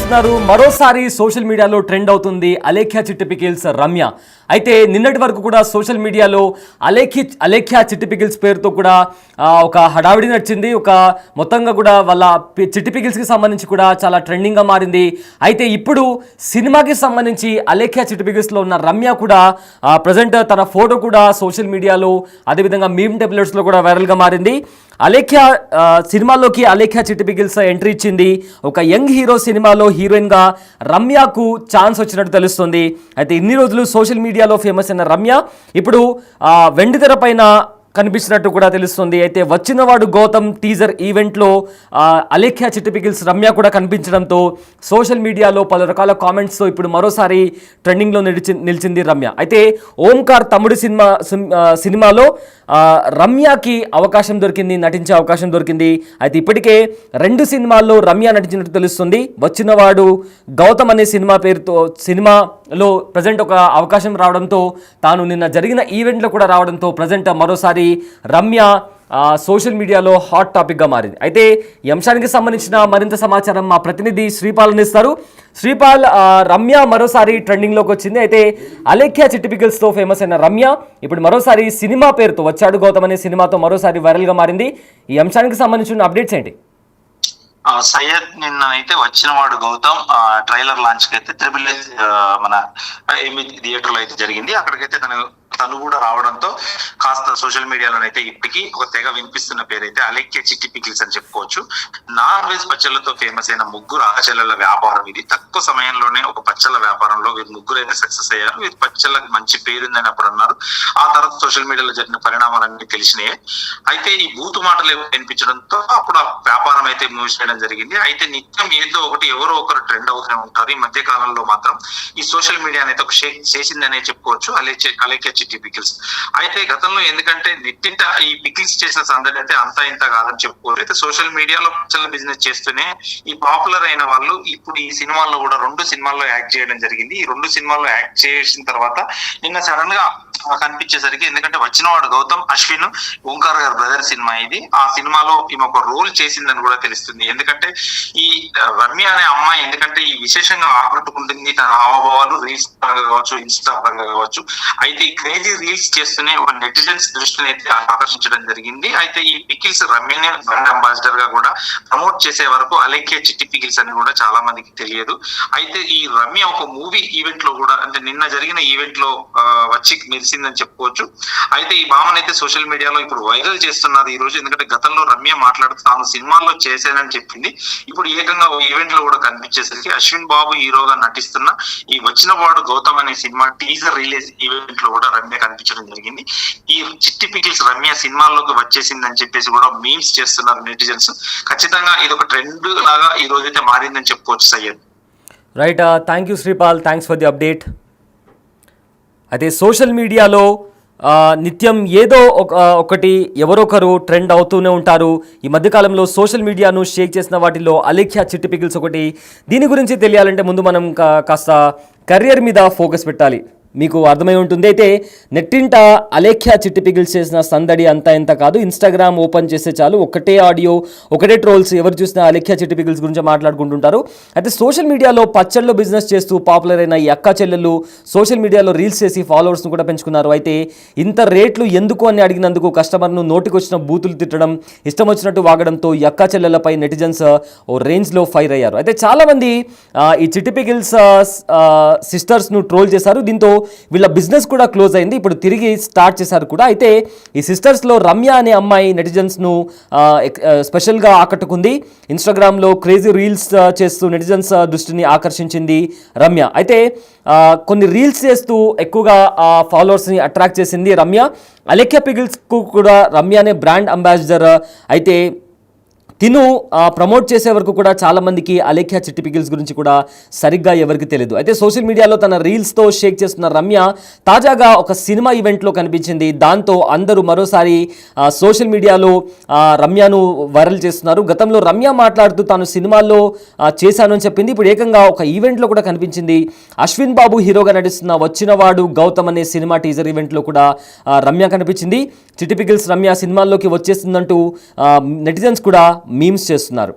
చూస్తున్నారు. మరోసారి సోషల్ మీడియాలో ట్రెండ్ అవుతుంది అలేఖ్య చిట్టి పికిల్స్ రమ్య. అయితే నిన్నటి వరకు కూడా సోషల్ మీడియాలో అలేఖ్య చిట్టి పికిల్స్ పేరుతో కూడా ఒక హడావిడి నడిచింది. ఒక మొత్తంగా కూడా వాళ్ళ చిట్టి పికిల్స్కి సంబంధించి కూడా చాలా ట్రెండింగ్గా మారింది. అయితే ఇప్పుడు సినిమాకి సంబంధించి అలేఖ్య చిట్టి పికిల్స్లో ఉన్న రమ్య కూడా ప్రజెంట్ తన ఫోటో కూడా సోషల్ మీడియాలో అదేవిధంగా మీమ్ టెంప్లెట్స్లో కూడా వైరల్గా మారింది. అలేఖ్య సినిమాలోకి అలేఖ్య చిట్టి పికిల్స్ ఎంట్రీ ఇచ్చింది. ఒక యంగ్ హీరో సినిమాలో హీరోయిన్గా రమ్యకు ఛాన్స్ వచ్చినట్టు తెలుస్తుంది. అయితే ఇన్ని రోజులు సోషల్ మీడియాలో ఫేమస్ అయిన రమ్య ఇప్పుడు వెండితెర పైన కనిపించినట్టు కూడా తెలుస్తుంది. అయితే వచ్చినవాడు గౌతమ్ టీజర్ ఈవెంట్లో అలేఖ్య చిట్టి పికిల్స్ రమ్య కూడా కనిపించడంతో సోషల్ మీడియాలో పలు రకాల కామెంట్స్తో ఇప్పుడు మరోసారి ట్రెండింగ్లో నిలిచింది రమ్య. అయితే ఓంకార్ తమ్ముడి సినిమాలో రమ్యకి అవకాశం దొరికింది, నటించే అవకాశం దొరికింది. అయితే ఇప్పటికే 2 సినిమాల్లో రమ్య నటించినట్టు తెలుస్తుంది. వచ్చినవాడు గౌతమ్ అనే సినిమాలో ప్రజెంట్ ఒక అవకాశం రావడంతో తాను నిన్న జరిగిన ఈవెంట్లో కూడా రావడంతో ప్రజెంట్ మరోసారి రమ్య సోషల్ మీడియాలో హాట్ టాపిక్గా మారింది. అయితే ఈ అంశానికి సంబంధించిన మరింత సమాచారం మా ప్రతినిధి శ్రీపాల్ అందిస్తారు. శ్రీపాల్, రమ్య మరోసారి ట్రెండింగ్లోకి వచ్చింది. అయితే అలేఖ్య చిట్టి పికిల్స్తో ఫేమస్ అయిన రమ్య ఇప్పుడు మరోసారి సినిమా పేరుతో వచ్చాడు గౌతమ్ అనే సినిమాతో మరోసారి వైరల్గా మారింది. ఈ అంశానికి సంబంధించిన అప్డేట్స్ ఏంటి? సయ్యద్ నిన్న అయితే వచ్చినవాడు గౌతమ్ ట్రైలర్ లాంచ్ కి అయితే త్రిబుల్ మన థియేటర్ లో అయితే జరిగింది. అక్కడికైతే తను కూడా రావడంతో కాస్త సోషల్ మీడియాలోనైతే ఇప్పటికీ ఒక తెగ వినిపిస్తున్న పేరైతే అలేఖ్య చిట్టి పికిల్స్ అని చెప్పుకోవచ్చు. నాన్ వెజ్ పచ్చళ్ళతో ఫేమస్ అయిన ముగ్గురు ఆచళ్ళ వ్యాపారం ఇది. తక్కువ సమయంలోనే ఒక పచ్చళ్ళ వ్యాపారంలో వీరు ముగ్గురు అయితే సక్సెస్ అయ్యారు. వీరి పచ్చళ్ళకి మంచి పేరుందని అప్పుడు అన్నారు. ఆ తర్వాత సోషల్ మీడియాలో జరిగిన పరిణామాలన్నీ తెలిసినాయి. అయితే ఈ బూతు మాటలు వినిపించడంతో అప్పుడు ఆ వ్యాపారం అయితే మూసేయడం జరిగింది. అయితే నిత్యం ఏదో ఒకటి ఎవరో ఒకరు ట్రెండ్ అవుతూనే ఉంటారు. ఈ మధ్య కాలంలో మాత్రం ఈ సోషల్ మీడియా అనేది ఒక షేక్ చేసిందనే చెప్పుకోవచ్చు అలేఖ్య చిట్టి పికిల్స్. అయితే గతంలో ఎందుకంటే నెట్టింట ఈ పికిల్స్ చేసిన సందడి అయితే అంతా ఇంత కాదని చెప్పుకోవచ్చు. అయితే సోషల్ మీడియాలో పచ్చళ్ళ బిజినెస్ చేస్తూనే ఈ పాపులర్ అయిన వాళ్ళు ఇప్పుడు ఈ సినిమాల్లో కూడా 2 సినిమాల్లో యాక్ట్ చేయడం జరిగింది. ఈ 2 సినిమాల్లో యాక్ట్ చేసిన తర్వాత నిన్న సడన్ గా కనిపించేసరికి, ఎందుకంటే వచ్చినవాడు గౌతమ్ అశ్విన్ ఓంకార్ గారి బ్రదర్ సినిమా ఇది. ఆ సినిమాలో ఈమె ఒక రోల్ చేసిందని కూడా తెలుస్తుంది. ఎందుకంటే ఈ రమ్య అనే అమ్మాయి ఎందుకంటే ఈ విశేషంగా ఆకట్టుకుంటుంది. తన హావభావాలు రీల్స్ పరంగా కావచ్చు, ఇన్స్టా పరంగా కావచ్చు. అయితే ఈ క్రేజీ రీల్స్ చేస్తూనే ఒక నెటిజన్స్ దృష్టిని అయితే ఆకర్షించడం జరిగింది. అయితే ఈ పికిల్స్ రమ్యని బ్రాండ్ అంబాసిడర్ గా కూడా ప్రమోట్ చేసే వరకు అలేఖ్య చిట్టి పికిల్స్ అని కూడా చాలా మందికి తెలియదు. అయితే ఈ రమ్య ఒక మూవీ ఈవెంట్ లో కూడా, అంటే నిన్న జరిగిన ఈవెంట్ లో వచ్చి మెరిసిందని చెప్పుకోవచ్చు. అయితే ఈ భామను అయితే సోషల్ మీడియాలో ఇప్పుడు వైరల్ చేస్తున్నారు ఈ రోజు. ఎందుకంటే గతంలో రమ్య మాట్లాడుతూ తాను సినిమాల్లో చేశానని చెప్పింది. ఇప్పుడు ఏకంగా ఓ ఈవెంట్ లో కూడా కనిపించేసరికి అశ్విన్ బాబు హీరోగా నటిస్తున్న ఈ వచ్చినవాడు గౌతమ్ అనే సినిమా టీజర్ రిలీజ్ ఈవెంట్ లో కూడా రమ్య కనిపించడం జరిగింది. ఈ చిట్టి పికిల్స్ రమ్య సినిమాల్లోకి వచ్చేసిందని చెప్పేసి కూడా మీమ్స్ చేస్తున్నారు నెటిజన్స్. ఖచ్చితంగా ఇది ఒక ట్రెండ్ లాగా ఈ రోజైతే మారిందని చెప్పుకోవచ్చు Syed. Right, thank you Sripal, thanks for the update. అయితే సోషల్ మీడియాలో నిత్యం ఏదో ఒకటి ఎవరొకరు ట్రెండ్ అవుతూనే ఉంటారు. ఈ మధ్యకాలంలో సోషల్ మీడియాను షేక్ చేసిన వాటిలో అలేఖ్య చిట్టి పికిల్స్ ఒకటి. దీని గురించి తెలియాలంటే ముందు మనం కాస్త కెరియర్ మీద ఫోకస్ పెట్టాలి. మీకు అర్థమై ఉంటుంది. అయితే నెట్టింట అలేఖ్య చిట్టి పికిల్స్ చేసిన సందడి అంతా ఇంత కాదు. ఇన్స్టాగ్రామ్ ఓపెన్ చేస్తే చాలు ఒకటే ఆడియో, ఒకటే ట్రోల్స్. ఎవరు చూసినా అలేఖ్య చిట్టి పికిల్స్ గురించి మాట్లాడుకుంటుంటారు. అయితే సోషల్ మీడియాలో పచ్చళ్ళు బిజినెస్ చేస్తూ పాపులర్ అయిన ఈ అక్క చెల్లెళ్ళు సోషల్ మీడియాలో రీల్స్ చేసి ఫాలోవర్స్ను కూడా పెంచుకున్నారు. అయితే ఇంత రేట్లు ఎందుకు అని అడిగినందుకు కస్టమర్ను నోటికి వచ్చిన బూతులు తిట్టడం, ఇష్టం వచ్చినట్టు వాగడంతో ఈ అక్క చెల్లెలపై నెటిజన్స్ ఓ రేంజ్లో ఫైర్ అయ్యారు. అయితే చాలామంది ఈ చిట్టి పికిల్స్ సిస్టర్స్ను ట్రోల్ చేశారు. దీంతో వీళ్ళ బిజినెస్ కూడా క్లోజ్ అయింది. ఇప్పుడు తిరిగి స్టార్ట్ చేశారు కూడా. అయితే ఈ సిస్టర్స్లో రమ్య అనే అమ్మాయి నెటిజన్స్ను స్పెషల్గా ఆకట్టుకుంది. ఇన్స్టాగ్రామ్లో క్రేజీ రీల్స్ చేస్తూ నెటిజన్స్ దృష్టిని ఆకర్షించింది రమ్య. అయితే కొన్ని రీల్స్ చేస్తూ ఎక్కువగా ఫాలోవర్స్ని అట్రాక్ట్ చేసింది రమ్య. అలేఖ్య పికిల్స్కు కూడా రమ్య అనే బ్రాండ్ అంబాసిడర్. అయితే తిను ప్రమోట్ చేసే వరకు కూడా చాలామందికి అలేఖ్య చిట్టి పికిల్స్ గురించి కూడా సరిగ్గా ఎవరికి తెలియదు. అయితే సోషల్ మీడియాలో తన రీల్స్తో షేక్ చేస్తున్న రమ్య తాజాగా ఒక సినిమా ఈవెంట్లో కనిపించింది. దాంతో అందరూ మరోసారి సోషల్ మీడియాలో రమ్యను వైరల్ చేస్తున్నారు. గతంలో రమ్య మాట్లాడుతూ తాను సినిమాల్లో చేశాను అని చెప్పింది. ఇప్పుడు ఏకంగా ఒక ఈవెంట్లో కూడా కనిపించింది. అశ్విన్ బాబు హీరోగా నటిస్తున్న వచ్చినవాడు గౌతమ్ అనే సినిమా టీజర్ ఈవెంట్లో కూడా రమ్య కనిపించింది. చిట్టి పికిల్స్ రమ్య సినిమాల్లోకి వచ్చేస్తుందంటూ నెటిజన్స్ కూడా మీమ్స్ చేస్తున్నారు.